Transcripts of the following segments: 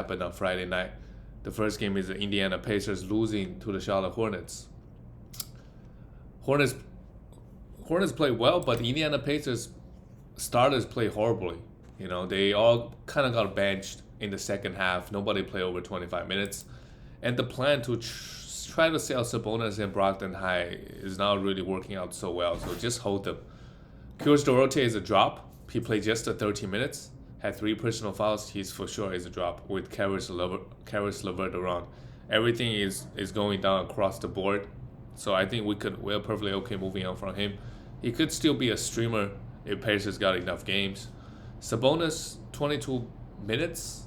happened on Friday night. The first game is the Indiana Pacers losing to the Charlotte Hornets. Hornets play well, but the Indiana Pacers starters play horribly. They all kind of got benched in the second half. Nobody played over 25 minutes. And the plan to try to sell Sabonis and Brogdon high is not really working out so well. So just hold them. Kyrgios Dorote is a drop. He played just 13 minutes. Had 3 personal fouls. He's for sure is a drop with Caris LeVert around. Everything is going down across the board. So I think we're perfectly okay moving on from him. He could still be a streamer if Pacers got enough games. Sabonis, 22 minutes,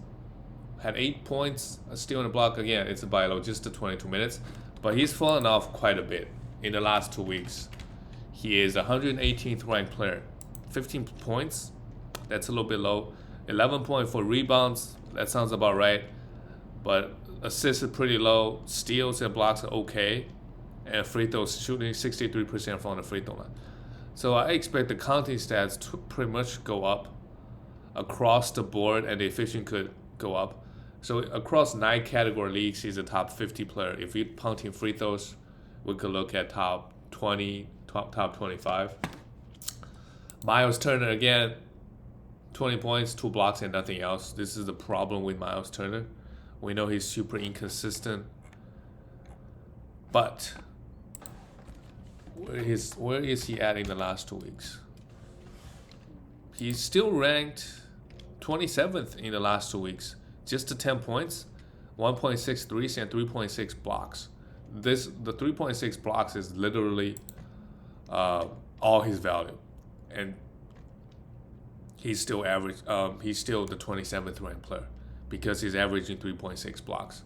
had 8 points, still in the block. Again, it's a buy low, just the 22 minutes. But he's fallen off quite a bit in the last 2 weeks. He is 118th ranked player. 15 points, that's a little bit low. 11.4 rebounds, that sounds about right. But assists are pretty low. Steals and blocks are okay. And free throws, shooting 63% from the free throw line. So I expect the counting stats to pretty much go up across the board, and the efficiency could go up. So across 9 category leagues, he's a top 50 player. If you're counting free throws, we could look at top 20, top 25. Miles Turner, again, 20 points, 2 blocks, and nothing else. This is the problem with Miles Turner. We know he's super inconsistent. But where is he at in the last 2 weeks? He's still ranked 27th in the last 2 weeks. Just to 10 points, 1.6 threes, and 3.6 blocks. The 3.6 blocks is literally all his value. And he's still average. He's still the 27th ranked player because he's averaging 3.6 blocks.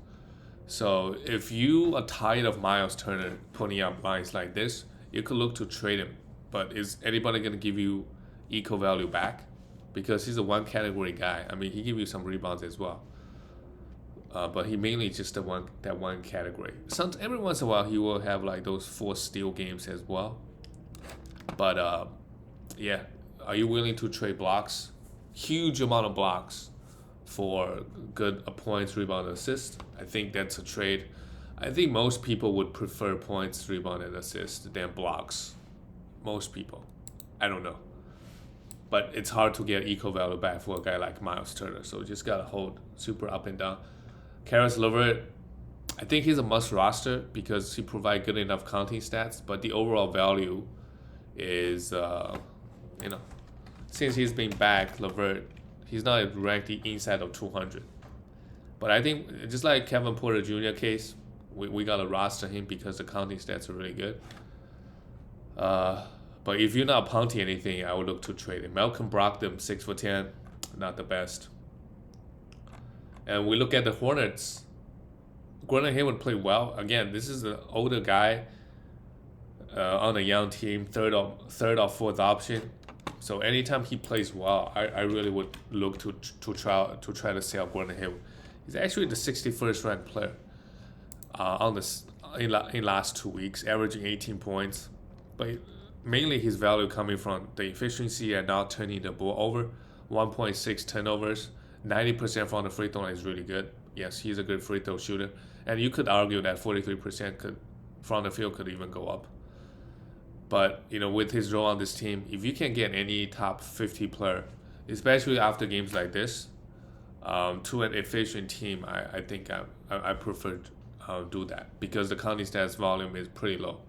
So if you are tired of Miles Turner putting up lines like this, you could look to trade him. But is anybody going to give you equal value back? Because he's a one category guy. I mean, he gives you some rebounds as well. But he mainly just that one category. Every once in a while, he will have like those 4 steal games as well. But yeah, are you willing to trade blocks? Huge amount of blocks for good points, rebound, assist. I think that's a trade. I think most people would prefer points, rebound, and assist than blocks. Most people. I don't know. But it's hard to get equal value back for a guy like Miles Turner. So just got to hold super up and down. Caris LeVert, I think he's a must roster because he provides good enough counting stats. But the overall value is, since he's been back, LeVert, he's not ranked inside of 200. But I think just like Kevin Porter Jr. case, we got to roster him because the counting stats are really good. But if you're not punting anything, I would look to trade him. Malcolm Brogdon, 6 for 10, not the best. And we look at the Hornets. Gordon Hayward played well. Again, this is an older guy on a young team, third or fourth option. So anytime he plays well, I really would look to try to sell Gordon Hayward. He's actually the 61st ranked player in last 2 weeks, averaging 18 points. But mainly his value coming from the efficiency and not turning the ball over. 1.6 turnovers, 90% from the free throw line is really good. Yes, he's a good free throw shooter. And you could argue that 43% from the field could even go up. But, with his role on this team, if you can get any top 50 player, especially after games like this, to an efficient team, I think I prefer do that because the counting stats volume is pretty low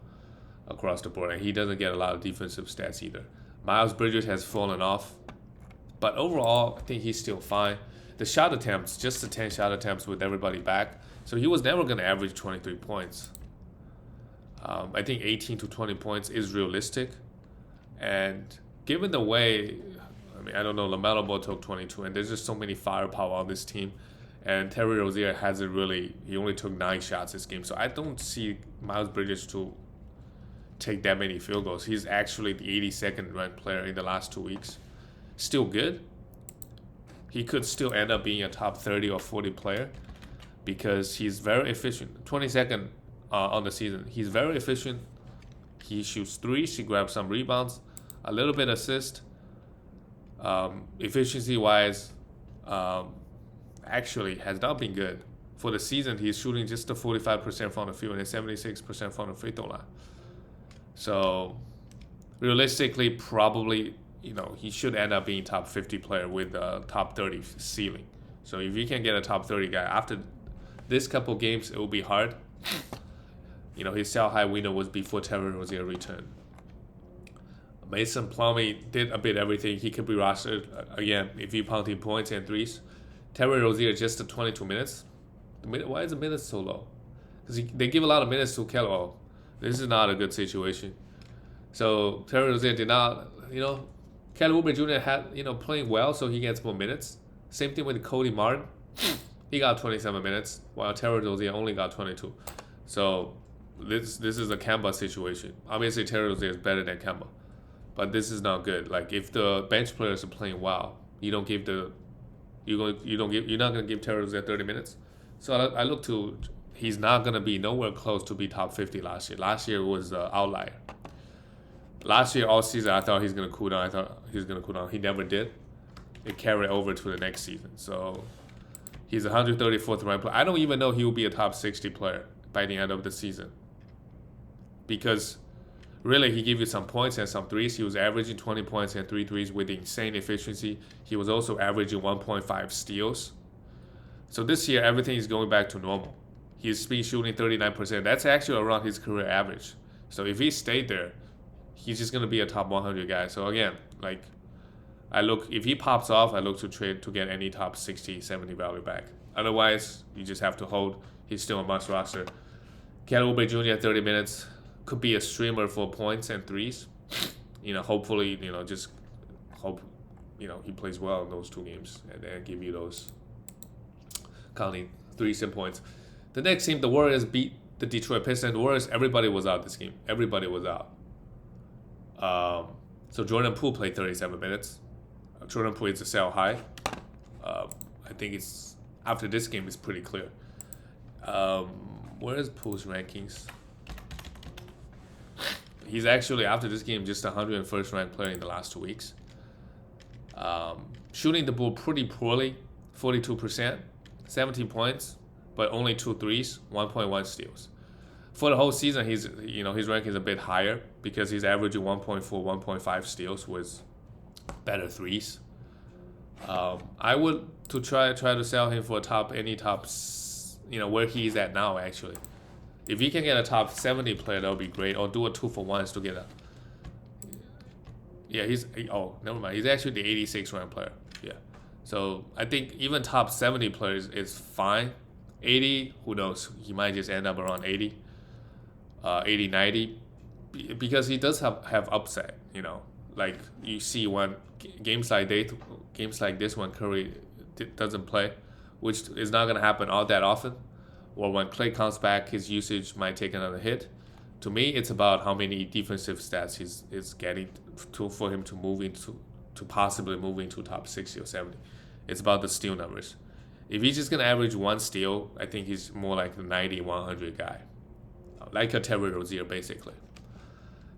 across the board, and he doesn't get a lot of defensive stats either. Miles Bridges has fallen off, but overall, I think he's still fine. The shot attempts, just the 10 shot attempts with everybody back, so he was never going to average 23 points. I think 18 to 20 points is realistic, and given the way, I don't know, LaMelo Ball took 22, and there's just so many firepower on this team, and Terry Rozier he only took 9 shots this game, so I don't see Miles Bridges to take that many field goals. He's actually the 82nd ranked player in the last 2 weeks. Still good. He could still end up being a top 30 or 40 player because he's very efficient. 22nd on the season. He's very efficient. He shoots threes. He grabs some rebounds, a little bit assist. Efficiency-wise, actually has not been good. For the season, he's shooting just the 45% from the field and 76% from the free throw line. So realistically, probably, he should end up being top 50 player with a top 30 ceiling. So if you can get a top 30 guy after this couple games, it will be hard. His sell high window was before Terry Rozier returned. Mason Plumlee did a bit everything. He could be rostered again if you pounding points and threes. Terry Rozier just 22 minutes. Why is the minutes so low? Because they give a lot of minutes to Kelly. Oh, this is not a good situation. So Terry Rozier did not, Kelly Oubre Jr. had, playing well, so he gets more minutes. Same thing with Cody Martin. He got 27 minutes, while Terry Rozier only got 22. So this is a Kemba situation. Obviously, Terry Rozier is better than Kemba, but this is not good. Like if the bench players are playing well, you're not gonna give Terry Rozier 30 minutes. So I look to, he's not gonna be nowhere close to be top 50 last year. Last year was the outlier. Last year all season I thought he's gonna cool down. He never did. It carried over to the next season. So he's 134th ranked player. I don't even know he will be a top 60 player by the end of the season. Because really, he gave you some points and some threes. He was averaging 20 points and 3 threes with insane efficiency. He was also averaging 1.5 steals. So this year, everything is going back to normal. He's been shooting 39%. That's actually around his career average. So if he stayed there, he's just going to be a top 100 guy. So again, if he pops off, I look to trade to get any top 60, 70 value back. Otherwise, you just have to hold. He's still a must roster. Kelly Oubre Jr. 30 minutes. Could be a streamer for points and threes. Hopefully, just hope, he plays well in those 2 games and then give you those counting threes and points. The next team, the Warriors beat the Detroit Pistons. The Warriors, everybody was out this game. Everybody was out. So Jordan Poole played 37 minutes. Jordan Poole is a sell high. I think it's after this game, it's pretty clear. Where is Poole's rankings? He's actually, after this game, just 101st ranked player in the last 2 weeks. Shooting the ball pretty poorly, 42%, 17 points, but only 2 threes, 1.1 steals. For the whole season, his ranking is a bit higher because he's averaging 1.4, 1.5 steals with better threes. I would try to sell him for any tops, where he's at now actually. If he can get a top 70 player, that would be great. Or do a 2-for-1s to get a. Yeah, never mind. He's actually the 86th ranked player. Yeah. So I think even top 70 players is fine. 80, who knows? He might just end up around 80, 80, 90. Because he does have upside, Like you see when games like this when Curry doesn't play, which is not going to happen all that often. Or when Klay comes back, his usage might take another hit. To me, it's about how many defensive stats he's getting for him to possibly move into top 60 or 70. It's about the steal numbers. If he's just going to average 1 steal, I think he's more like the 90, 100 guy. Like a Terry Rozier, basically.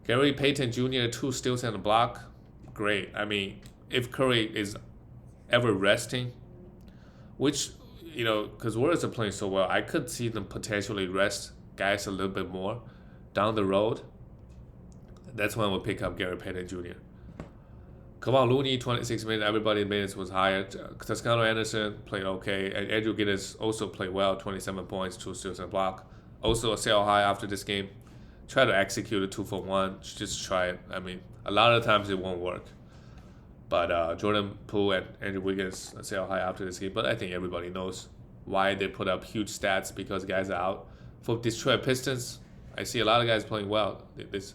Gary Payton Jr., 2 steals and a block. Great. I mean, if Curry is ever resting, which... because Warriors are playing so well, I could see them potentially rest guys a little bit more down the road. That's when we'll pick up Gary Payton Jr. Kevon Looney, 26 minutes. Everybody's minutes was higher. Toscano Anderson played okay. And Andrew Giddens also played well, 27 points, 2 steals and a block. Also a sell high after this game. Try to execute a 2-for-1. Just try it. I mean, a lot of times it won't work. But Jordan Poole and Andrew Wiggins sell high after this game. But I think everybody knows why they put up huge stats because guys are out. For Detroit Pistons, I see a lot of guys playing well this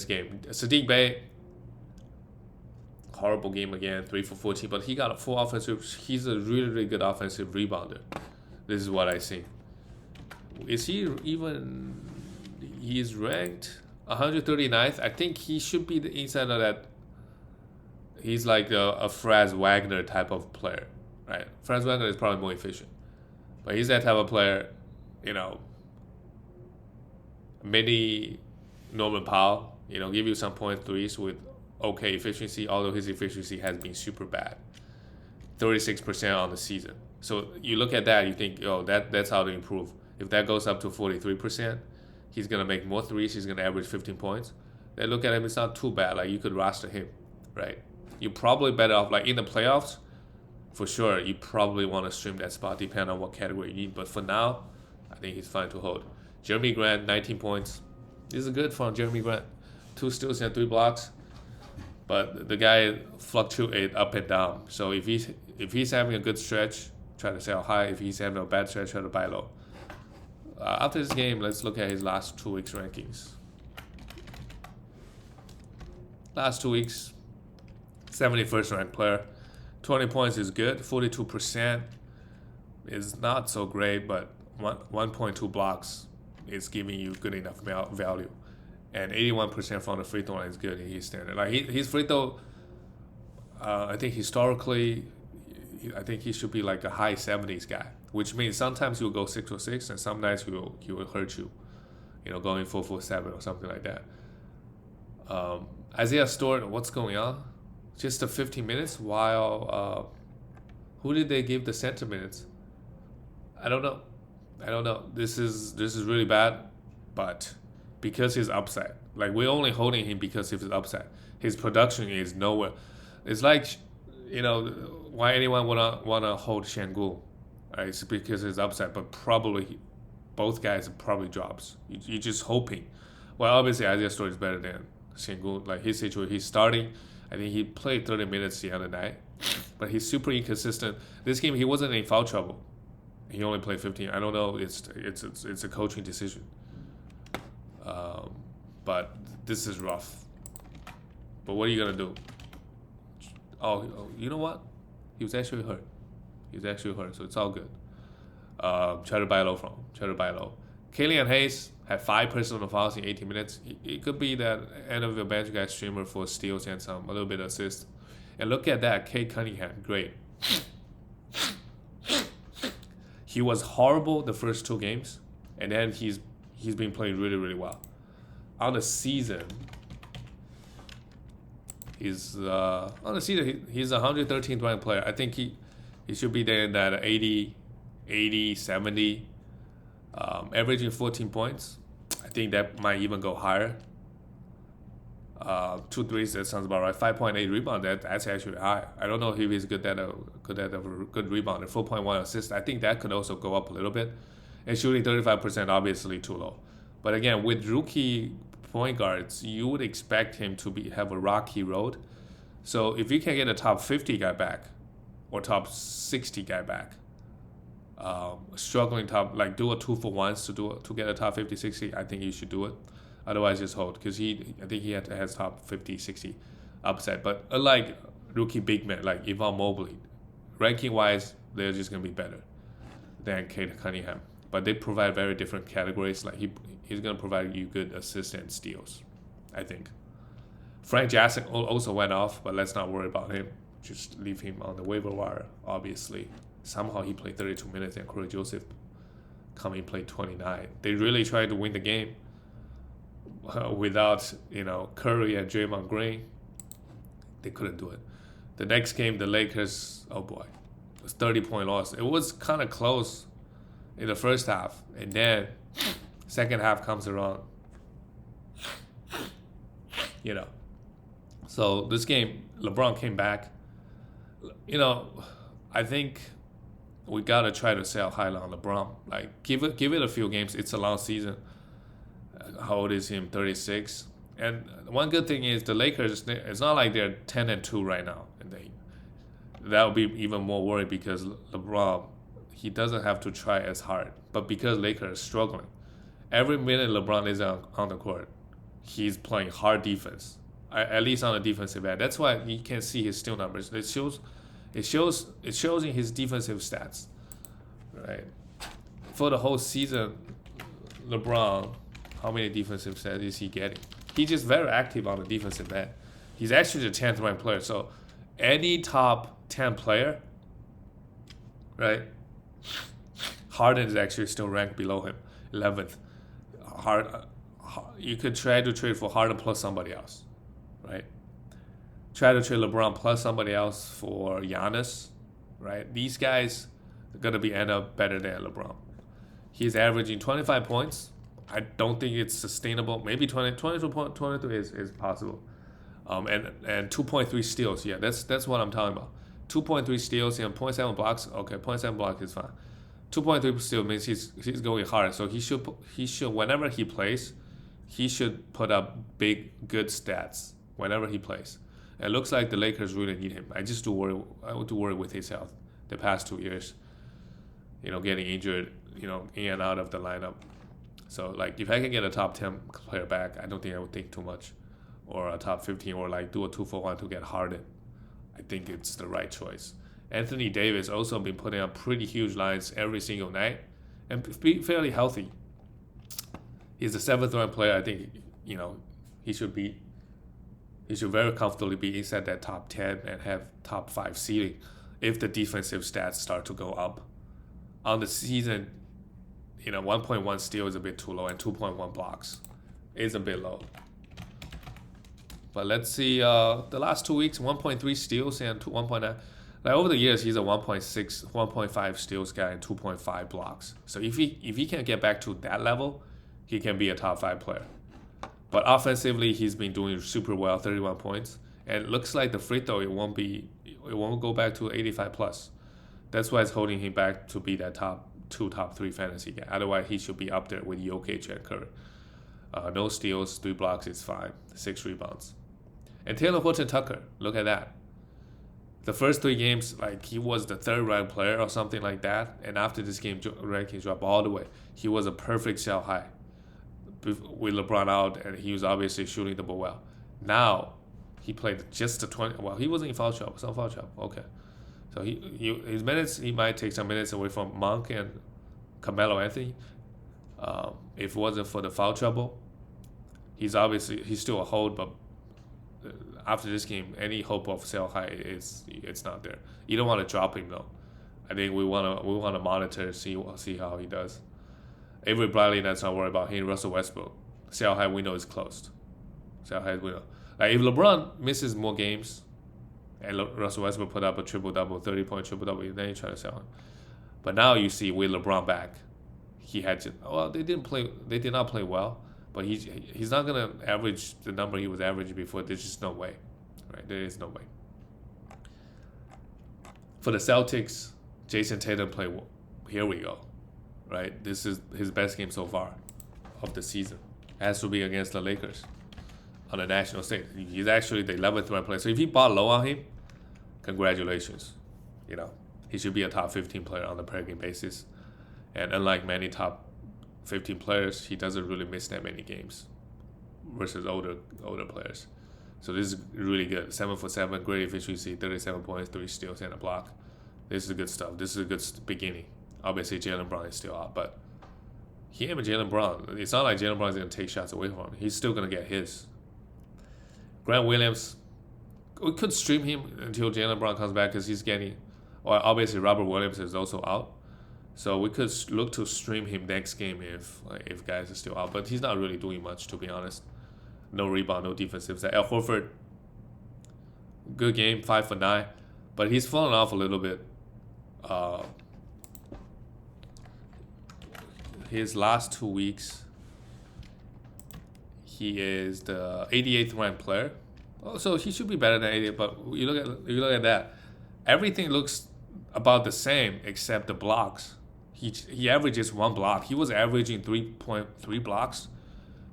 game. Sadiq Bey, horrible game again, 3 for 14. But he got a full offensive. He's a really, really good offensive rebounder. This is what I see. Is he even... He's ranked 139th. I think he should be the inside of that. He's like a Franz Wagner type of player, right? Franz Wagner is probably more efficient. But he's that type of player, mini Norman Powell, give you some point threes with okay efficiency, although his efficiency has been super bad. 36% on the season. So you look at that, you think, oh, that's how to improve. If that goes up to 43%, he's gonna make more threes. He's gonna average 15 points. Then look at him; it's not too bad. Like you could roster him, right? You're probably better off like in the playoffs. For sure, you probably want to stream that spot depending on what category you need. But for now, I think he's fine to hold. Jeremy Grant, 19 points. This is good from Jeremy Grant. 2 steals and 3 blocks. But the guy fluctuates up and down. So if he's having a good stretch, try to sell high. If he's having a bad stretch, try to buy low. After this game, let's look at his last 2 weeks rankings. Last 2 weeks, 71st ranked player. 20 points is good. 42% is not so great, but 1.2 blocks is giving you good enough value. And 81% from the free throw line is good in his standard. Like his free throw, I think historically, I think he should be like a high 70s guy, which means sometimes he'll go 6 or 6, and some nights he will hurt you, going 4 for 7 or something like that. Isaiah Stewart, what's going on? Just the 15 minutes while who did they give the center minutes? I don't know. This is really bad, but because his upside, like we're only holding him because of his upside. His production is nowhere. It's like, why anyone wanna hold Şengün, right? It's because of his upside, but probably both guys are probably drops. You're just hoping. Well, obviously Isaiah Stewart is better than Şengün. Like his situation, he's starting. I think he played 30 minutes the other night, but he's super inconsistent. This game, he wasn't in foul trouble. He only played 15. I don't know. It's a coaching decision. But this is rough. But what are you gonna do? Oh, you know what? He was actually hurt. So it's all good. Try to buy low from him. Try to buy low. Killian Hayes had 5 personal fouls in 18 minutes. It could be that end of the bench guy streamer for steals and a little bit of assist. And look at that, Cade Cunningham, great. He was horrible the first 2 games, and then he's been playing really, really well. On the season, he's a 113th ranked player. I think he should be there in that 80, 70. Averaging 14 points. I think that might even go higher. 2 threes, that sounds about right. 5.8 rebound, that's actually high. I don't know if he's good at a good rebound. 4.1 assist, I think that could also go up a little bit. And shooting 35%, obviously too low. But again, with rookie point guards, you would expect him to have a rocky road. So if you can get a top 50 guy back, or top 60 guy back, struggling top, like do a 2 for 1s to get a top 50, 60, I think you should do it. Otherwise, just hold, because I think he has top 50, 60 upside. But unlike rookie big men like Evan Mobley, ranking wise, they're just gonna be better than Cade Cunningham. But they provide very different categories. Like he's gonna provide you good assists and steals, I think. Frank Jackson also went off, but let's not worry about him. Just leave him on the waiver wire. Obviously, somehow he played 32 minutes, and Corey Joseph come in played 29. They really tried to win the game without Curry and Draymond Green. They couldn't do it. The next game, the Lakers, oh boy, it was 30-point loss. It was kind of close in the first half, and then second half comes around. So this game, LeBron came back. I think we gotta try to sell high on LeBron. Like give it a few games. It's a long season. How old is he? 36. And one good thing is the Lakers. It's not like they're 10-2 right now, and that would be even more worried because LeBron, he doesn't have to try as hard. But because Lakers are struggling, every minute LeBron is on the court, he's playing hard defense. At least on the defensive end. That's why you can see his steal numbers. It shows in his defensive stats, right? For the whole season, LeBron, how many defensive stats is he getting? He's just very active on the defensive end. He's actually the 10th ranked player. So any top 10 player, right? Harden is actually still ranked below him, 11th. You could try to trade for Harden plus somebody else, right? Try to trade LeBron plus somebody else for Giannis, right? These guys, gonna be end up better than LeBron. He's averaging 25 points. I don't think it's sustainable. Maybe 22 is possible. And 2.3 steals. Yeah, that's what I'm talking about. 2.3 steals and 0.7 blocks. Okay, 0.7 block is fine. 2.3 steals means he's going hard. So he should whenever he plays, he should put up big good stats whenever he plays. It looks like the Lakers really need him. I would worry with his health the past 2 years. Getting injured, in and out of the lineup. So like if I can get a top 10 player back, I don't think I would think too much, or a top 15, or like do a 2-for-1 to get Harden. I think it's the right choice. Anthony Davis also been putting up pretty huge lines every single night, and be fairly healthy. He's the seventh ranked player. I think he should very comfortably be inside that top 10 and have top 5 seeding if the defensive stats start to go up. On the season, 1.1 steal is a bit too low, and 2.1 blocks is a bit low. But let's see, the last 2 weeks, 1.3 steals and 1.9. Like over the years, he's a 1.6, 1.5 steals guy and 2.5 blocks. So if he can get back to that level, he can be a top 5 player. But offensively, he's been doing super well, 31 points. And it looks like the free throw, it won't go back to 85 plus. That's why it's holding him back to be that top 2, top 3 fantasy guy. Otherwise, he should be up there with Jokic and Curry. No steals, 3 blocks is fine, 6 rebounds. And Taylor Horton-Tucker, look at that. The first 3 games, like he was the 3rd ranked player or something like that. And after this game, rankings dropped all the way. He was a perfect sell high with LeBron out, and he was obviously shooting the ball well. Now, he played just the 20. Well, he wasn't in foul trouble. Some foul trouble. Okay. So his minutes, he might take some minutes away from Monk and Carmelo Anthony. If it wasn't for the foul trouble, he's still a hold, but after this game, any hope of sell high it's not there. You don't want to drop him though. I think we want to monitor, see how he does. Avery Bradley, let's not worry about him. Russell Westbrook, sell high window is closed. Sell high window. Like if LeBron misses more games, and Russell Westbrook put up a triple-double, 30-point triple-double, then you try to sell him. But now you see with LeBron back, they did not play well, but he's not going to average the number he was averaging before. There's just no way, right? There is no way. For the Celtics, Jason Tatum played well. Here we go, right? This is his best game so far of the season. It has to be against the Lakers on the national stage. He's actually the 11th ranked player. So if he bought low on him, congratulations. He should be a top 15 player on a per game basis. And unlike many top 15 players, he doesn't really miss that many games versus older players. So this is really good. 7 for 7, great efficiency, 37 points, 3 steals, and a block. This is good stuff. This is a good beginning. Obviously, Jaylen Brown is still out, but him and Jaylen Brown, it's not like Jaylen Brown is going to take shots away from him. He's still going to get his. Grant Williams, we could stream him until Jaylen Brown comes back because he's getting, or obviously Robert Williams is also out. So we could look to stream him next game if guys are still out. But he's not really doing much, to be honest. No rebound, no defensive. Al Horford, good game, 5 for 9. But he's fallen off a little bit. His last 2 weeks, he is the 88th ranked player. Oh, so he should be better than 88. But you look at that, everything looks about the same except the blocks. He averages 1 block. He was averaging 3.3 blocks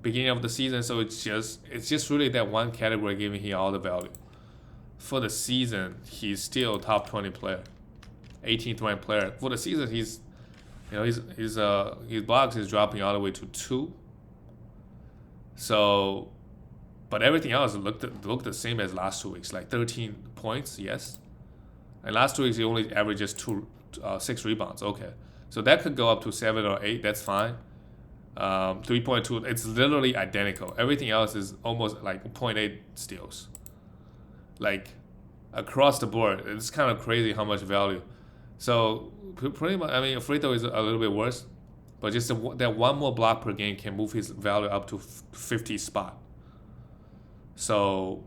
beginning of the season. So it's just really that one category giving him all the value. For the season, he's still top 20 player, 18th ranked player. For the season, his blocks is dropping all the way to 2. So, but everything else looked the same as last 2 weeks, like 13 points, yes. And last 2 weeks he only averages 6 rebounds. Okay, so that could go up to 7 or 8. That's fine. 3.2. It's literally identical. Everything else is almost like 0.8 steals. Like across the board, it's kind of crazy how much value. So pretty much, I mean, free throw is a little bit worse, but just that 1 more block per game can move his value up to 50 spot. So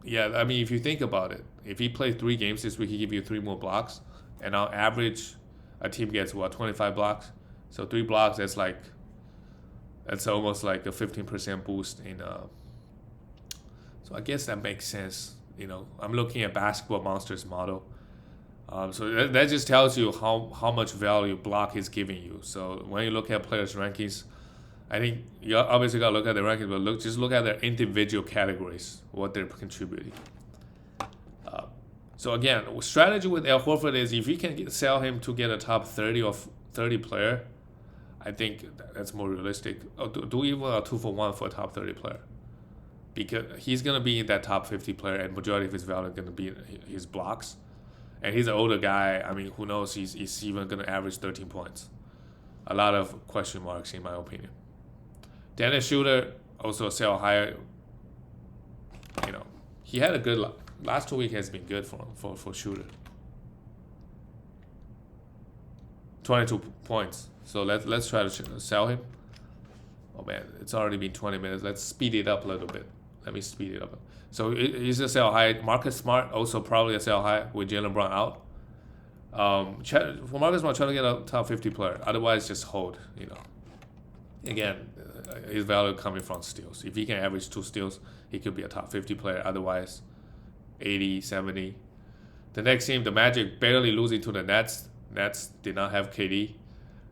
yeah, I mean, if you think about it, if he played 3 games this week, he give you 3 more blocks. And on average, a team gets 25 blocks. So 3 blocks, that's almost like a 15% boost in. So I guess that makes sense. I'm looking at Basketball Monsters model. So that just tells you how much value block is giving you. So when you look at players' rankings, I think you obviously got to look at the rankings, but just look at their individual categories, what they're contributing. So again, strategy with Al Horford is if you can sell him to get a top 30 or 30 player, I think that's more realistic. Do even a 2-for-1 for a top 30 player, because he's gonna be in that top 50 player, and majority of his value is gonna be his blocks. And he's an older guy. I mean, who knows? He's even gonna average 13 points. A lot of question marks, in my opinion. Dennis Schroeder also sell higher. He had a good last 2 weeks has been good for Schroeder. 22 points. So let's try to sell him. Oh man, it's already been 20 minutes. Let's speed it up a little bit. Let me speed it up. So he's a sell high. Marcus Smart also probably a sell high with Jaylen Brown out. For Marcus Smart, try to get a top 50 player. Otherwise, just hold. Again, his value coming from steals. If he can average 2 steals, he could be a top 50 player. Otherwise, 80, 70. The next team, the Magic, barely losing to the Nets. Nets did not have KD.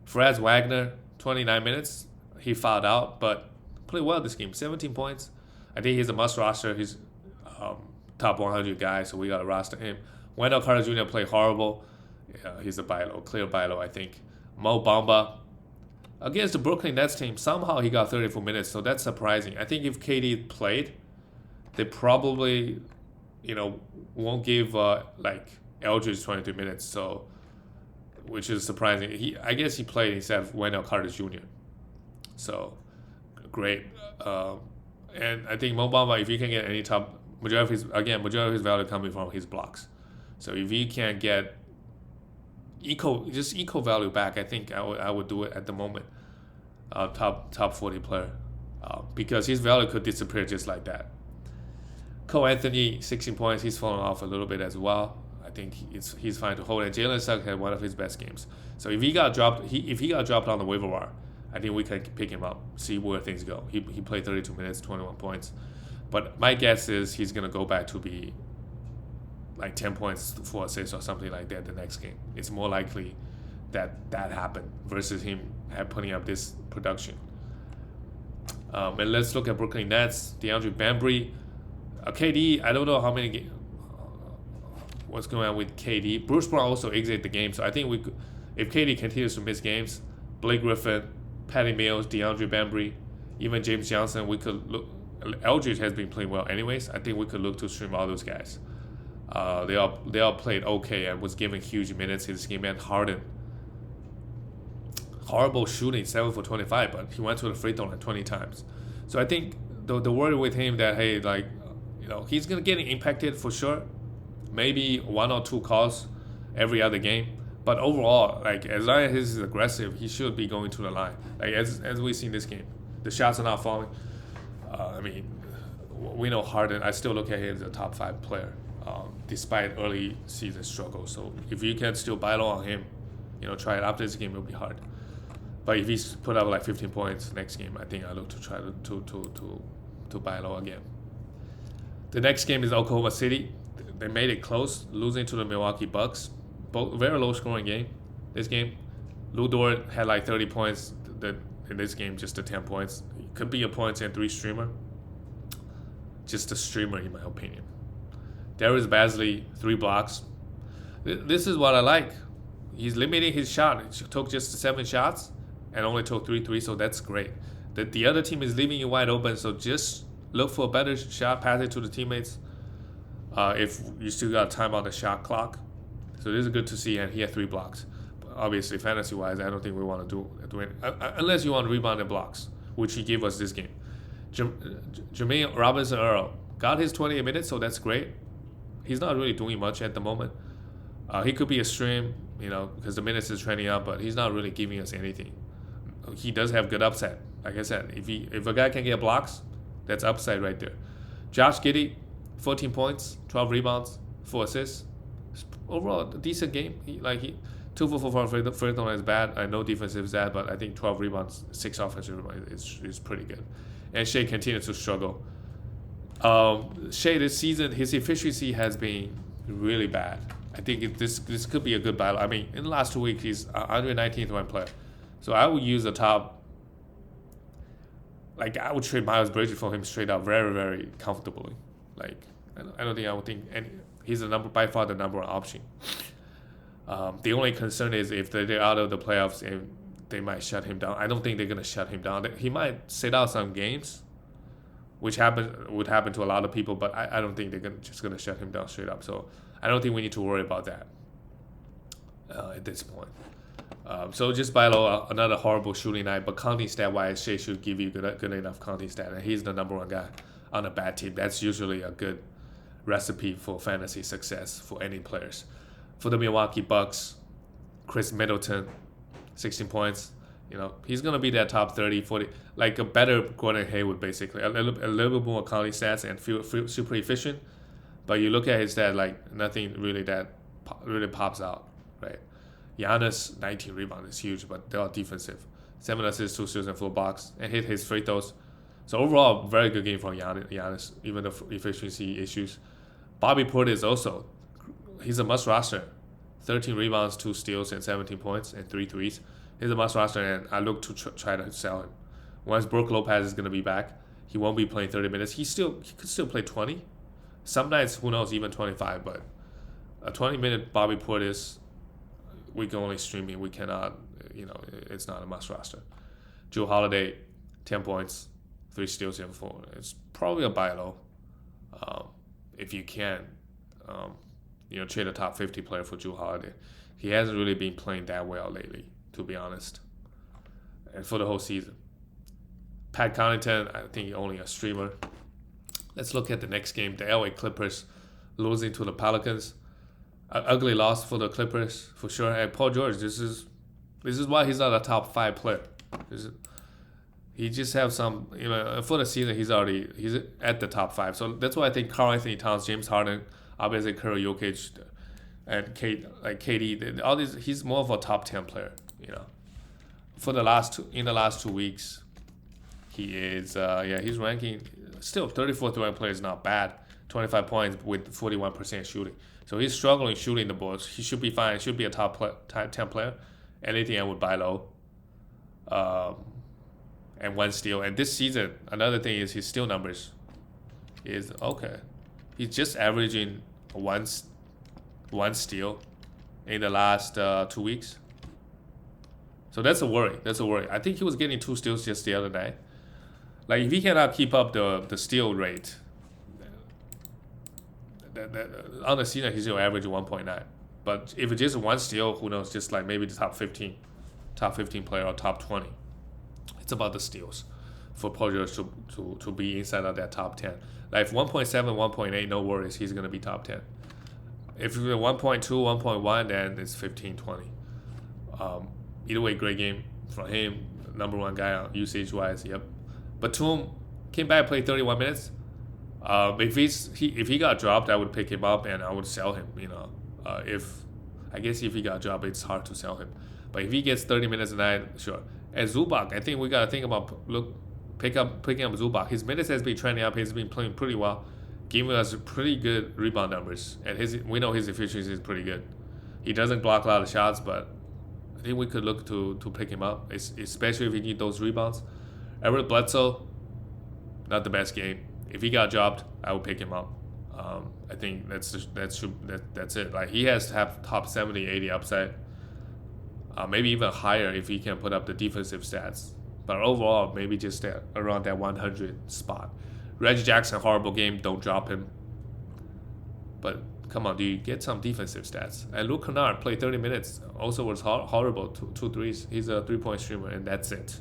Franz Wagner, 29 minutes. He fouled out, but played well this game. 17 points. I think he's a must roster. He's top 100 guy, so we got to roster him. Wendell Carter Jr. played horrible. He's a buy low, clear buy low, I think. Mo Bamba. Against the Brooklyn Nets team, somehow he got 34 minutes, so that's surprising. I think if KD played, they probably, won't give Eldridge 23 minutes, so which is surprising. I guess he played instead of Wendell Carter Jr. So great. And I think Mo Bamba, if you can get any top, majority of his value coming from his blocks. So if you can get equal value back, I think I would do it at the moment. Top 40 player, because his value could disappear just like that. Cole Anthony, 16 points. He's fallen off a little bit as well. I think he's fine to hold. And Jalen Suggs had one of his best games. So if he got dropped on the waiver wire, I think we can pick him up, see where things go. He played 32 minutes, 21 points. But my guess is he's gonna go back to be like 10 points, 4 assists or something like that the next game. It's more likely that happened versus him putting up this production. And let's look at Brooklyn Nets. DeAndre Bembry. KD, I don't know how many what's going on with KD. Bruce Brown also exited the game, so I think if KD continues to miss games, Blake Griffin, Patty Mills, DeAndre Bembry, even James Johnson, we could look. Eldridge has been playing well anyways. I think we could look to stream all those guys. They all played okay and was given huge minutes in this game. And Harden, horrible shooting, 7 for 25, but he went to the free throw line 20 times. So I think the worry with him that he's gonna get impacted for sure. Maybe 1 or 2 calls every other game, but overall, as long as he's aggressive, he should be going to the line. As we see in this game, the shots are not falling. We know Harden. I still look at him as a top 5 player, despite early season struggles. So if you can still buy low on him, try it after this game. It'll be hard. But if he's put up 15 points next game, I think I look to try to buy low again. The next game is Oklahoma City. They made it close, losing to the Milwaukee Bucks. Both very low scoring game. This game, Lou Dort had 30 points. In this game, just 10 points. It could be a points and 3 streamer. Just a streamer, in my opinion. Darius Bazley, 3 blocks. This is what I like. He's limiting his shot. He took just 7 shots and only took 3 threes, so that's great. The other team is leaving you wide open, so just look for a better shot, pass it to the teammates. If you still got time on the shot clock. So this is good to see, and he had 3 blocks. But obviously, fantasy-wise, I don't think we want to do it. Unless you want to rebound and blocks, which he gave us this game. Jermaine Robinson-Earl got his 28 minutes, so that's great. He's not really doing much at the moment. He could be a stream, because the minutes is trending up, but he's not really giving us anything. He does have good upside. Like I said, if a guy can get blocks, that's upside right there. Josh Giddey, 14 points, 12 rebounds, 4 assists. overall a decent game. He 2 for 4 from free throw line is bad. I know defensive is bad, but I think 12 rebounds, 6 offensive rebounds is pretty good. And Shea continues to struggle. Shea this season, his efficiency has been really bad. I think this could be a good battle. I mean, in the last 2 weeks, he's 119th ranked player. So I would use a top. Like, I would trade Miles Bridges for him straight up very, very comfortably. Like, I don't think I would think any. He's by far the number one option. The only concern is if they're out of the playoffs and they might shut him down. I don't think they're gonna shut him down. He might sit out some games, which would happen to a lot of people. But I don't think they're just gonna shut him down straight up. So I don't think we need to worry about that at this point. So just by low, another horrible shooting night. But counting stat wise, Shea should give you good enough counting stat, and he's the number one guy on a bad team. That's usually a good recipe for fantasy success for any players. For the Milwaukee Bucks, Chris Middleton, 16 points. He's going to be that top 30, 40, like a better Gordon Hayward, basically. A little bit more counting stats and feel super efficient. But you look at his stat, like nothing really that really pops out, right? Giannis, 19 rebounds is huge, but they're all defensive. 7 assists, 2 steals, and 4 blocks, and hit his free throws. So overall, very good game from Giannis, even the efficiency issues. Bobby Portis also, he's a must roster. 13 rebounds, 2 steals, and 17 points, and 3 threes. He's a must roster, and I look to try to sell him. Once Brook Lopez is going to be back, he won't be playing 30 minutes. He could still play 20. Some nights, who knows, even 25. But a 20-minute Bobby Portis, we can only stream him. We cannot, it's not a must roster. Jrue Holiday, 10 points, 3 steals, and 4. It's probably a buy low. If you can, trade a top 50 player for Jrue Holiday. He hasn't really been playing that well lately, to be honest. And for the whole season. Pat Connaughton, I think only a streamer. Let's look at the next game. The LA Clippers losing to the Pelicans. An ugly loss for the Clippers, for sure. And Paul George, this is why he's not a top 5 player. He just have some, for the season, he's at the top 5. So that's why I think Karl Anthony Towns, James Harden, obviously Curry, Jokic, and KD, all these, he's more of a top 10 player, For the last 2 weeks, he is, he's ranking, still 34th ranked player is not bad. 25 points with 41% shooting. So he's struggling shooting the balls. He should be fine. He should be a top 10 player. Anything I would buy low. And 1 steal. And this season, another thing is his steal numbers is okay. He's just averaging one steal in the last 2 weeks. So that's a worry. I think he was getting 2 steals just the other night. Like, if he cannot keep up the steal rate, on the season he's still averaging 1.9. But if it's just 1 steal, who knows? Just like maybe the top 15 player or top 20. It's about the steals for Paul George to be inside of that top 10. Like, if 1.7, 1.8, no worries, he's going to be top 10. If it's 1.2, 1.1, then it's 15, 20. Either way, great game from him. Number 1 guy usage-wise, yep. Batum came back, played 31 minutes. If he got dropped, I would pick him up and I would sell him. If he got dropped, it's hard to sell him. But if he gets 30 minutes a night, sure. And Zubac, I think we gotta think about picking up Zubac. His minutes has been trending up. He's been playing pretty well, giving us pretty good rebound numbers, and we know his efficiency is pretty good. He doesn't block a lot of shots, but I think we could look to pick him up, especially if he need those rebounds. Everett Bledsoe, not the best game. If he got dropped, I would pick him up. I think that's it. Like, he has to have top 70, 80 upside. Maybe even higher if he can put up the defensive stats. But overall, maybe just around that 100 spot. Reggie Jackson, horrible game. Don't drop him. But come on, dude, get some defensive stats. And Luke Kennard played 30 minutes. Also was horrible. 2 threes. He's a 3-point streamer, and that's it.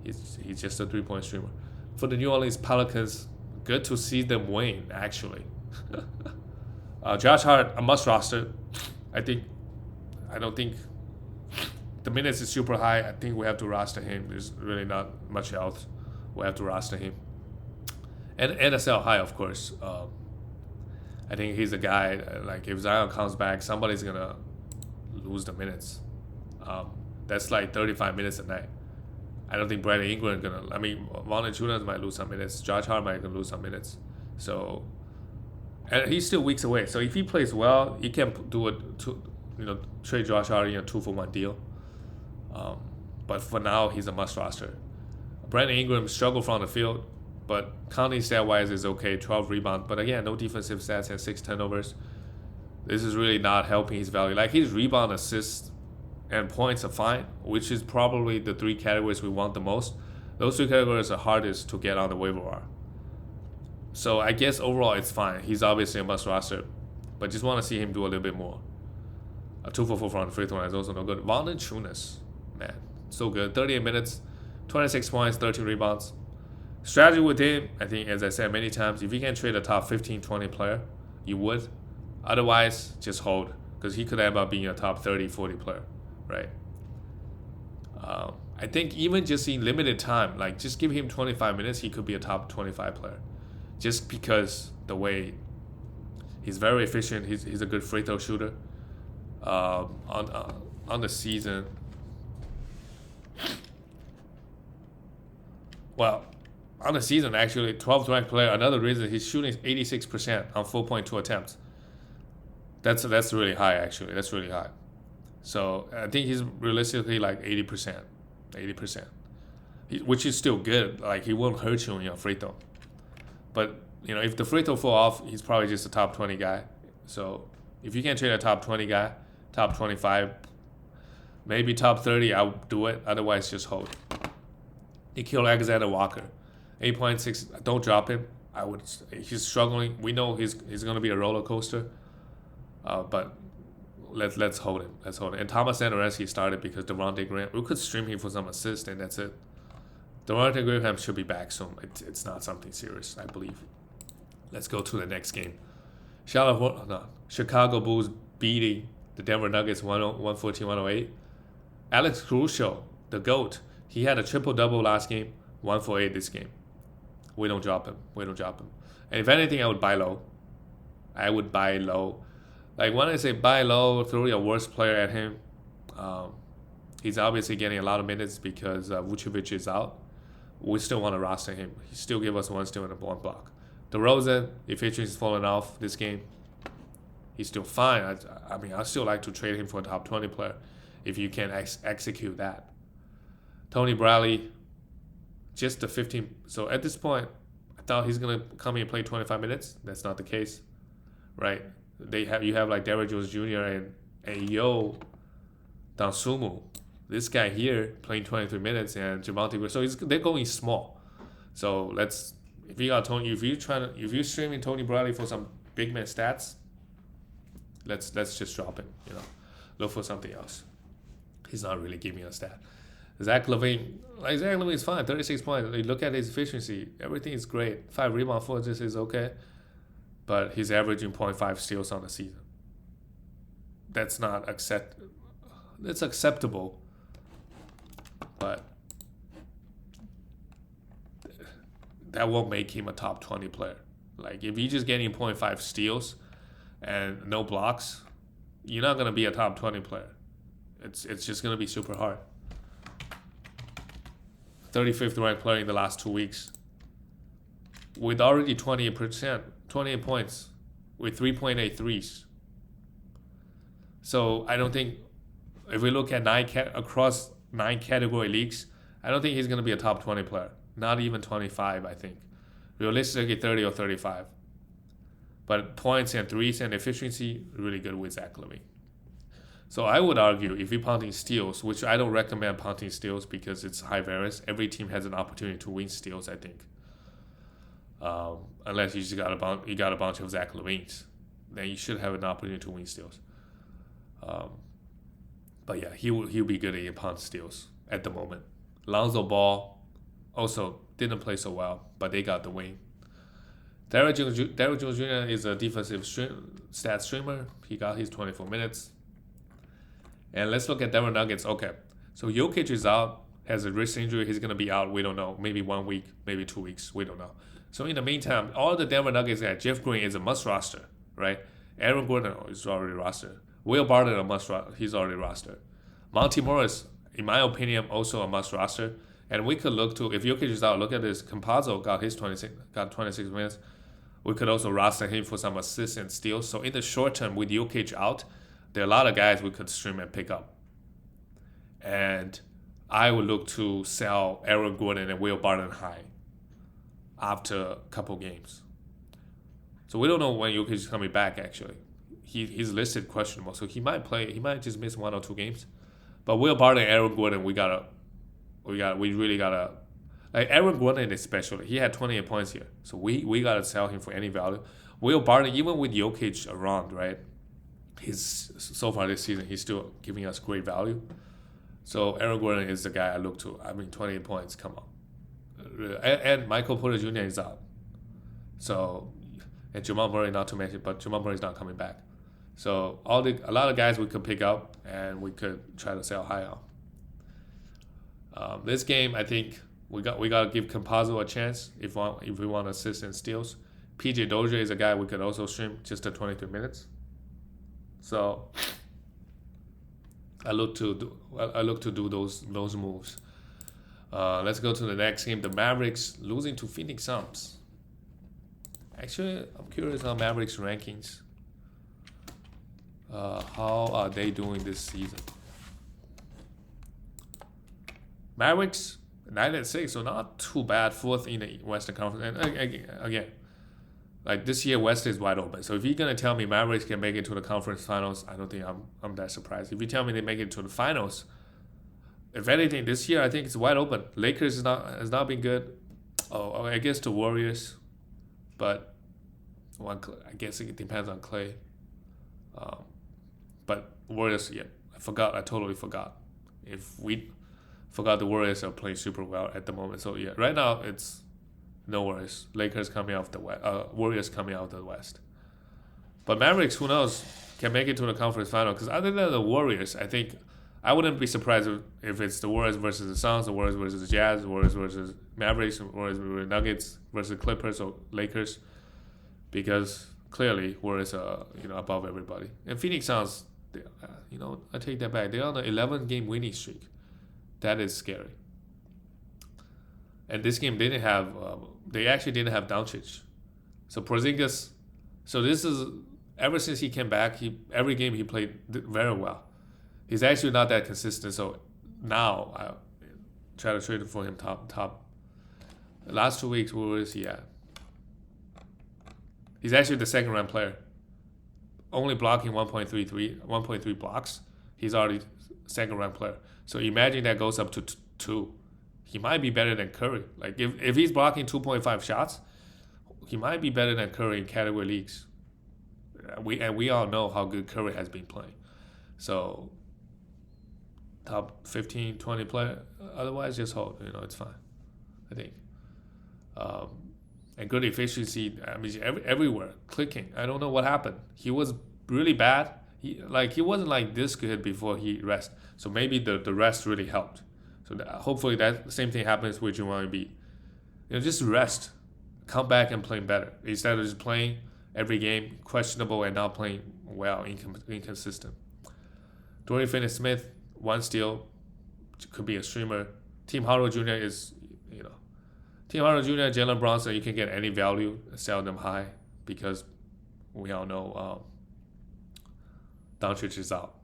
He's just a 3-point streamer. For the New Orleans Pelicans, good to see them win, actually. Josh Hart, a must roster. I don't think the minutes is super high. I think we have to roster him. There's really not much else. We have to roster him. And NSL high, of course. I think he's a guy, like if Zion comes back, somebody's going to lose the minutes. That's like 35 minutes a night. I don't think Brandon Ingram going to, I mean, Valanciunas might lose some minutes. Josh Hart might lose some minutes. So, and he's still weeks away. So if he plays well, he can do it to, trade Josh Hart in a 2-for-1 deal. But for now, he's a must roster. Brandon Ingram struggled from the field, but counting stat-wise is okay, 12 rebounds. But again, no defensive stats and 6 turnovers. This is really not helping his value. Like his rebound, assists, and points are fine, which is probably the 3 categories we want the most. Those 3 categories are hardest to get on the waiver wire. So I guess overall it's fine. He's obviously a must roster, but just want to see him do a little bit more. A 2-for-4 from the free throw line is also no good. Valanciunas, man, so good. 38 minutes, 26 points, 13 rebounds. Strategy with him, I think, as I said many times, if you can trade a top 15, 20 player, you would. Otherwise, just hold, because he could end up being a top 30, 40 player, right? I think even just in limited time, like just give him 25 minutes, he could be a top 25 player. Just because the way he's very efficient, he's a good free throw shooter. On the season, on the season actually, 12th ranked player. Another reason he's shooting 86% on 4.2 attempts. That's really high actually. That's really high. So I think he's realistically like 80%, which is still good. Like he won't hurt you in your free throw. But if the free throw fall off, he's probably just a top 20 guy. So if you can trade a top 20 guy, top 25, maybe top 30, I'll do it. Otherwise, just hold. Nikhil Alexander-Walker, 8.6. Don't drop him. He's struggling. We know he's going to be a roller coaster. But let's hold him. Let's hold him. And Thomas Satoransky started because Devontae Graham. We could stream him for some assist, and that's it. Devontae Graham should be back soon. It's not something serious, I believe. Let's go to the next game. Chicago Bulls beating the Denver Nuggets 114-108. Alex Caruso, the GOAT, he had a triple-double last game, 1 for 8 this game. We don't drop him. And if anything, I would buy low. Like when I say buy low, throw your worst player at him. He's obviously getting a lot of minutes because Vucevic is out. We still want to roster him. He still give us 1 steal and 1 block. DeRozan, if Hitchens is falling off this game, he's still fine. I mean, I still like to trade him for a top 20 player if you can execute that. Tony Bradley, just the 15. So at this point, I thought he's going to come in and play 25 minutes. That's not the case, right? You have like Derrick Jones Jr. and Ayo Dosunmu. This guy here playing 23 minutes and Javonte Green. So they're going small. So if you're streaming Tony Bradley for some big man stats, let's just drop him. Look for something else. He's not really giving a stat. Zach LaVine is fine. 36 points. You look at his efficiency, everything is great. 5 rebound, 4 assists is okay, but he's averaging 0.5 steals on the season. That's not It's acceptable, but that won't make him a top 20 player. Like if you're just getting 0.5 steals and no blocks, you're not gonna be a top 20 player. It's just gonna be super hard. 35th ranked player in the last 2 weeks with already 28 points with 3.8 threes. So I don't think, if we look at across 9 category leagues, I don't think he's going to be a top 20 player. Not even 25, I think. Realistically, 30 or 35. But points and threes and efficiency, really good with Zach LaVine. So I would argue if you're punting steals, which I don't recommend punting steals because it's high variance. Every team has an opportunity to win steals, I think. Unless you just got a bunch of Zach LaVines, then you should have an opportunity to win steals. But yeah, he'll be good at punt steals at the moment. Lonzo Ball also didn't play so well, but they got the win. Derrick Jones Jr. is a defensive stat streamer. He got his 24 minutes. And let's look at Denver Nuggets. Okay, so Jokic is out, has a wrist injury. He's going to be out. We don't know. Maybe 1 week, maybe 2 weeks. We don't know. So in the meantime, all the Denver Nuggets guys, Jeff Green is a must roster. right? Aaron Gordon is already rostered. Will Barton he's already rostered. Monty Morris, in my opinion, also a must roster. And we could look to, if Jokic is out, look at this. Campazzo got 26 minutes. We could also roster him for some assists and steals. So in the short term, with Jokic out, there are a lot of guys we could stream and pick up. And I would look to sell Aaron Gordon and Will Barton high after a couple games. So we don't know when Jokic is coming back, actually. He's listed questionable, so he might play. He might just miss 1 or 2 games. But Will Barton and Aaron Gordon, we really gotta, like Aaron Gordon especially. He had 28 points here, so we gotta sell him for any value. Will Barton, even with Jokic around, right? So far this season, he's still giving us great value. So Aaron Gordon is the guy I look to. I mean, 28 points, come on. And Michael Porter Jr. is out. So, and Jamal Murray, not to mention, but Jamal Murray is not coming back. So a lot of guys we could pick up and we could try to sell high on. This game, I think we got to give Campazzo a chance if we want assists and steals. PJ Dozier is a guy we could also stream just at 23 minutes. So I look to do those moves. Let's go to the next game. The Mavericks losing to Phoenix Suns. Actually, I'm curious on Mavericks rankings. How are they doing this season? Mavericks 9-6, so not too bad. 4th in the Western Conference. And again, like this year, West is wide open. So if you're gonna tell me Mavericks can make it to the conference finals, I don't think I'm that surprised. If you tell me they make it to the finals, if anything, this year I think it's wide open. Lakers has not been good. Oh, I guess the Warriors, but I guess it depends on Clay. But Warriors, yeah, I totally forgot. If we forgot the Warriors are playing super well at the moment. So yeah, right now it's no worries. Lakers coming out of the West, Warriors coming out of the West. But Mavericks, who knows, can make it to the conference final. Because other than the Warriors, I think I wouldn't be surprised if it's the Warriors versus the Suns, the Warriors versus the Jazz, the Warriors versus Mavericks, Warriors versus Nuggets versus Clippers or Lakers, because clearly Warriors are above everybody. And Phoenix Suns, I take that back. They're on an 11-game winning streak. That is scary. And this game didn't have. They actually didn't have Doncic. So Porzingis. So this is ever since he came back. Every game he played very well. He's actually not that consistent. So now I try to trade for him top. The last 2 weeks, where is he at? He's actually the 2nd-ranked player. Only blocking 1.3 blocks. He's already 2nd-ranked player. So imagine that goes up to 2. He might be better than Curry. Like if he's blocking 2.5 shots, he might be better than Curry in category leagues. We all know how good Curry has been playing. So top 15, 20 player. Otherwise, just hold. It's fine. I think. And good efficiency. I mean, everywhere clicking. I don't know what happened. He was really bad. He wasn't like this good before he rest. So maybe the rest really helped. So hopefully that same thing happens with Joel Embiid. Just rest, come back and play better instead of just playing every game questionable and not playing well, inconsistent. Dorian Finney-Smith, 1 steal, could be a streamer. Tim Hardaway Jr. is, Tim Hardaway Jr., Jalen Brunson, you can get any value, sell them high because we all know Doncic is out.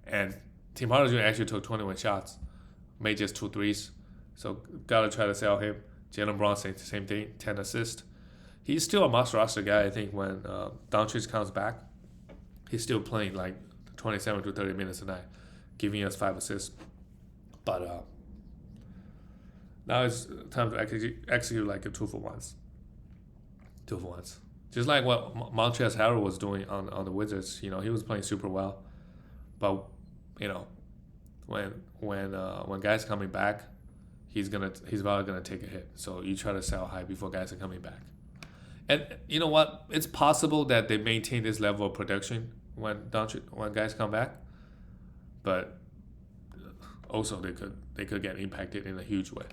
And Tim Hardaway Jr. actually took 21 shots, made just 2 threes. So gotta try to sell him. Jalen Brunson, same thing, 10 assists. He's still a must roster guy. I think when Doncic comes back, he's still playing like 27 to 30 minutes a night, giving us 5 assists. But now it's time to execute like a 2-for-1s. 2-for-1s. Just like what Montrezl Harrell was doing on the Wizards. He was playing super well. But when guys coming back, he's probably gonna take a hit. So you try to sell high before guys are coming back. And you know what? It's possible that they maintain this level of production when guys come back, but also they could get impacted in a huge way,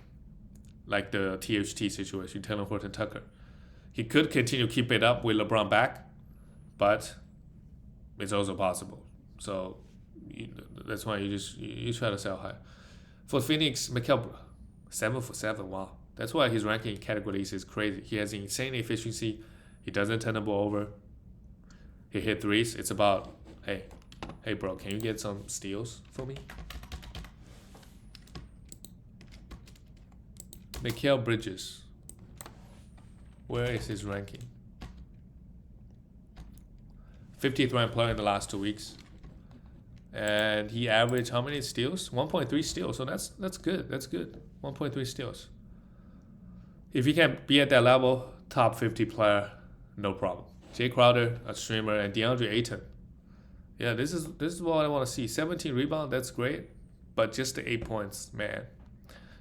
like the THT situation, Taylor Horton Tucker. He could continue to keep it up with LeBron back, but it's also possible. So that's why you try to sell high. For Phoenix, Mikal, 7 for 7. Wow, that's why his ranking in categories is crazy. He has insane efficiency. He doesn't turn the ball over. He hit threes. It's about, hey bro, can you get some steals for me? Mikal Bridges, where is his ranking? 50th ranked player in the last 2 weeks. And he averaged how many steals? 1.3 steals. So that's good. That's good. 1.3 steals. If he can be at that level, top 50 player, no problem. Jay Crowder, a streamer, and DeAndre Ayton. Yeah, this is what I want to see. 17 rebounds, that's great. But just the 8 points, man.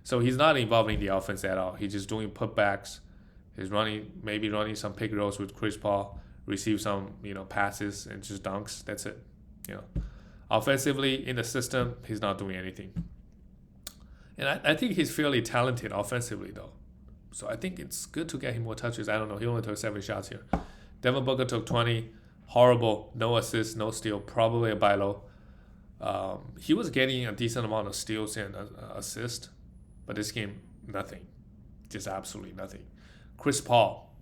So he's not involving the offense at all. He's just doing putbacks. He's maybe running some pick and rolls with Chris Paul, receive some, passes and just dunks. That's it. Offensively in the system, he's not doing anything. And I think he's fairly talented offensively though. So I think it's good to get him more touches. I don't know. He only took 7 shots here. Devin Booker took 20. Horrible. No assist, no steal. Probably a buy low. He was getting a decent amount of steals and assists. But this game, nothing. Just absolutely nothing. Chris Paul,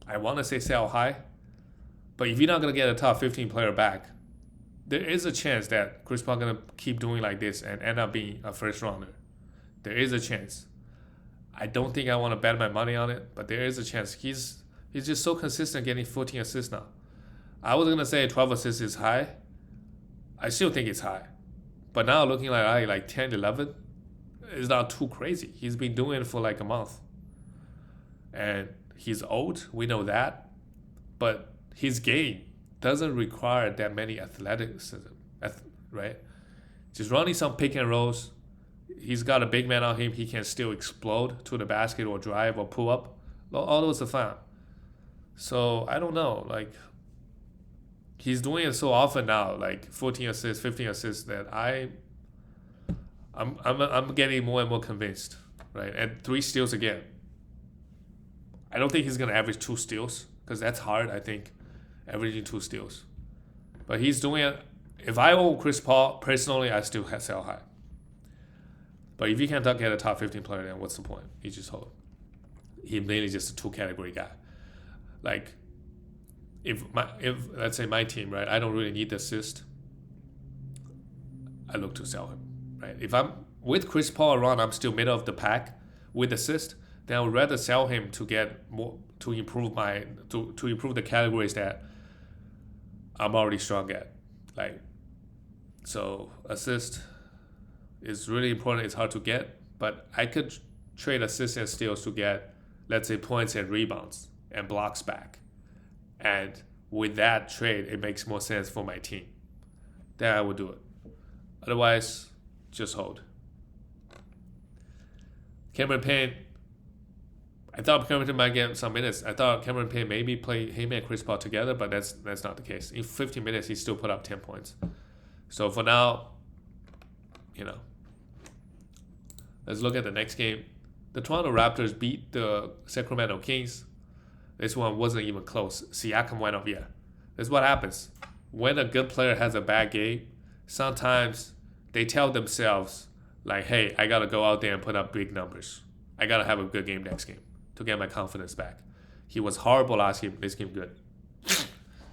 I want to say sell high. But if you're not going to get a top 15 player back, there is a chance that Chris Paul going to keep doing like this and end up being a first rounder. There is a chance. I don't think I want to bet my money on it, but there is a chance. He's just so consistent getting 14 assists now. I was going to say 12 assists is high. I still think it's high. But now looking like 10, 11, it's not too crazy. He's been doing it for like a month. And he's old, we know that. But his game doesn't require that many athleticism, right? Just running some pick and rolls. He's got a big man on him. He can still explode to the basket or drive or pull up. All those are fine. So I don't know. He's doing it so often now, 14 assists, 15 assists, that I'm getting more and more convinced, right? And 3 steals again. I don't think he's gonna average 2 steals because that's hard. I think averaging 2 steals, but he's doing it. If I own Chris Paul personally, I still sell high. But if you can't get a top 15 player, then what's the point? You just hold. He's mainly just a 2 category guy. If let's say my team, right, I don't really need the assist, I look to sell him, right? If I'm with Chris Paul around, I'm still middle of the pack with assist, then I would rather sell him to get more, to improve the categories that I'm already strong at. So assist is really important. It's hard to get, but I could trade assists and steals to get, let's say, points and rebounds and blocks back. And with that trade, it makes more sense for my team. Then I would do it. Otherwise, just hold. Cameron Payne, I thought Cameron Payne might get some minutes. I thought Cameron Payne maybe play him and Chris Paul together, but that's not the case. In 15 minutes, he still put up 10 points. So for now, let's look at the next game. The Toronto Raptors beat the Sacramento Kings. This one wasn't even close. Siakam went off. Yeah, that's what happens. When a good player has a bad game, sometimes they tell themselves, hey, I got to go out there and put up big numbers. I got to have a good game next game to get my confidence back. He was horrible last game. This game good.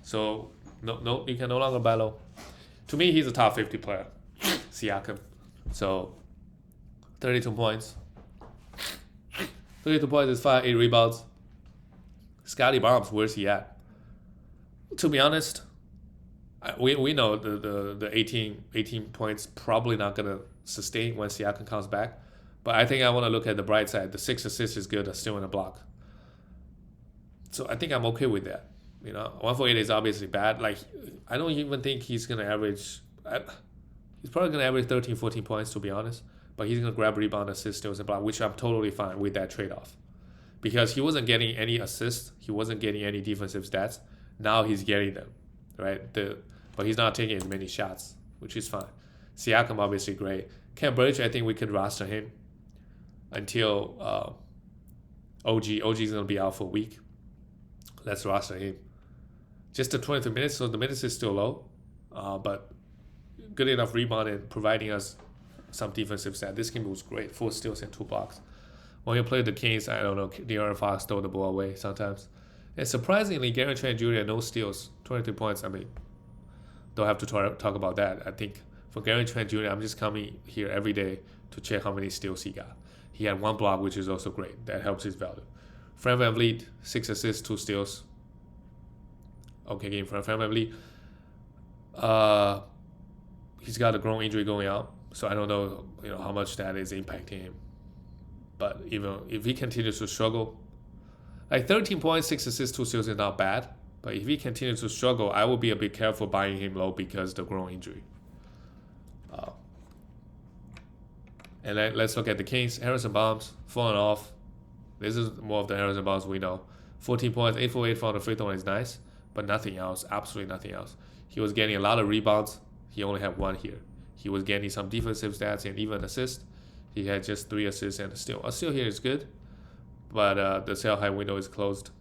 So, no, you can no longer buy low. To me, he's a top 50 player. Siakam. So, 32 points. 32 points is 8 rebounds. Scotty Barnes, where's he at? To be honest, we know the 18 points probably not going to sustain when Siakam comes back. But I think I want to look at the bright side. The 6 assists is good, still in a block. So I think I'm okay with that. 1 for 8 is obviously bad. I don't even think he's going to average... he's probably going to average 13, 14 points, to be honest. But he's going to grab rebound, assist, steals, and block, which I'm totally fine with that trade-off. Because he wasn't getting any assists. He wasn't getting any defensive stats. Now he's getting them, right? But he's not taking as many shots, which is fine. Siakam, obviously great. Cam Bridge, I think we could roster him until OG. OG is going to be out for a week. Let's roster him. Just the 23 minutes, so the minutes is still low, but good enough rebound and providing us some defensive stat. This game was great, 4 steals and 2 blocks. When you play the Kings, I don't know, De'Aaron Fox stole the ball away sometimes. And surprisingly, Gary Trent Jr. no steals, 23 points. I mean, don't have to talk about that. I think for Gary Trent Jr., I'm just coming here every day to check how many steals he got. He had 1 block, which is also great. That helps his value. Fred VanVleet, 6 assists, 2 steals. Okay game for Fred VanVleet. He's got a groin injury going out, so I don't know, how much that is impacting him. But even if he continues to struggle, like 13 points, 6 assists, 2 steals is not bad. But if he continues to struggle, I will be a bit careful buying him low because the groin injury. And let's look at the Kings. Harrison Barnes falling off. This is more of the Harrison Barnes we know. 14 points, 8 for 8 from the free throw line is nice, but nothing else. Absolutely nothing else. He was getting a lot of rebounds. He only had 1 here. He was getting some defensive stats and even assist. He had just 3 assists and a steal. A steal here is good, but the sell high window is closed.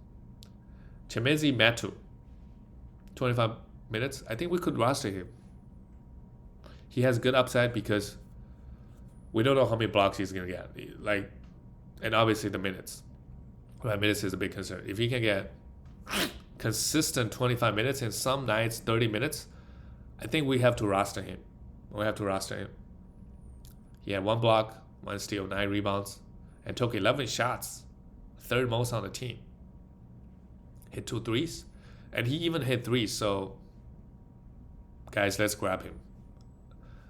Chimezie Metu, 25 minutes. I think we could roster him. He has good upside because we don't know how many blocks he's gonna get. And obviously the minutes. Right, minutes is a big concern. If he can get consistent 25 minutes and some nights 30 minutes, I think we have to roster him. He had 1 block, 1 steal, 9 rebounds, and took 11 shots, 3rd most on the team. Hit 2 threes, and he even hit 3. So, guys, let's grab him.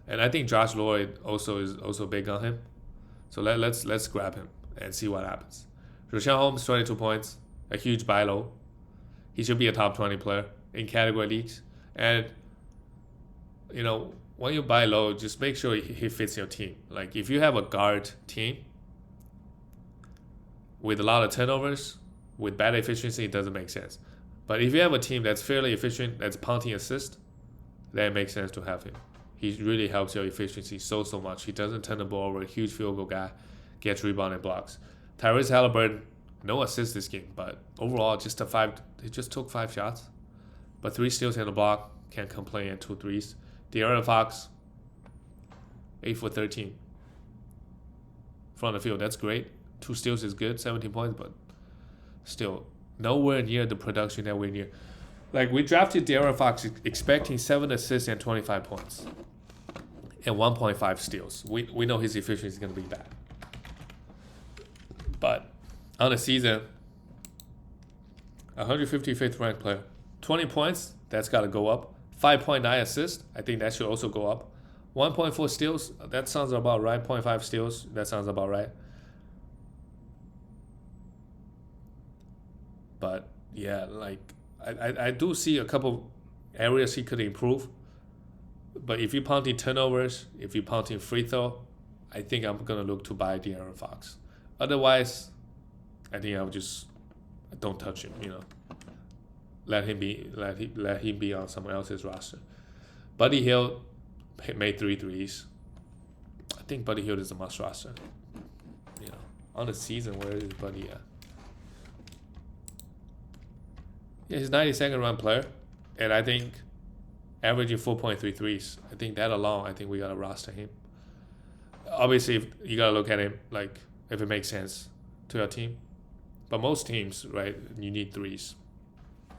And I think Josh Lloyd is also big on him. So let's grab him and see what happens. Richaun Holmes, 22 points, a huge buy low. He should be a top 20 player in category leagues. And when you buy low, just make sure he fits your team. Like if you have a guard team with a lot of turnovers, with bad efficiency, it doesn't make sense. But if you have a team that's fairly efficient, that's punting assist, then it makes sense to have him. He really helps your efficiency so much. He doesn't turn the ball over, huge field goal guy, gets rebound and blocks. Tyrese Halliburton, no assists this game, but overall he just took 5 shots. But 3 steals and a block, can't complain, and 2 threes. De'Aaron Fox, 8 for 13. From the field, that's great. 2 steals is good, 17 points, but still nowhere near the production that we're near. Like we drafted De'Aaron Fox expecting 7 assists and 25 points. And 1.5 steals. We know his efficiency is going to be bad. But on the season, 155th ranked player. 20 points, that's got to go up. 5.9 assists, I think that should also go up. 1.4 steals, that sounds about right. 0.5 steals, that sounds about right. But yeah, I do see a couple areas he could improve. But if you're punting turnovers, if you're punting free throw, I think I'm going to look to buy De'Aaron Fox. Otherwise, I think I'll just don't touch him, Let him be on someone else's roster. Buddy Hield made 3 threes. I think Buddy Hield is a must roster. On the season, where is Buddy at? Yeah, he's 92nd round player, and I think averaging 4.3 threes. I think that alone, I think we gotta roster him. Obviously, if you gotta look at him if it makes sense to your team. But most teams, right, you need threes.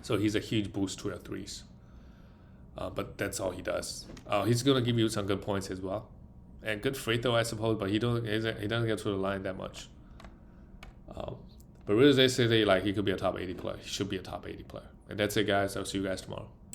So he's a huge boost to your threes. But that's all he does. He's gonna give you some good points as well, and good free throw, I suppose. But he doesn't get to the line that much. But realistically, he could be a top 80 player. He should be a top 80 player. And that's it, guys. I'll see you guys tomorrow.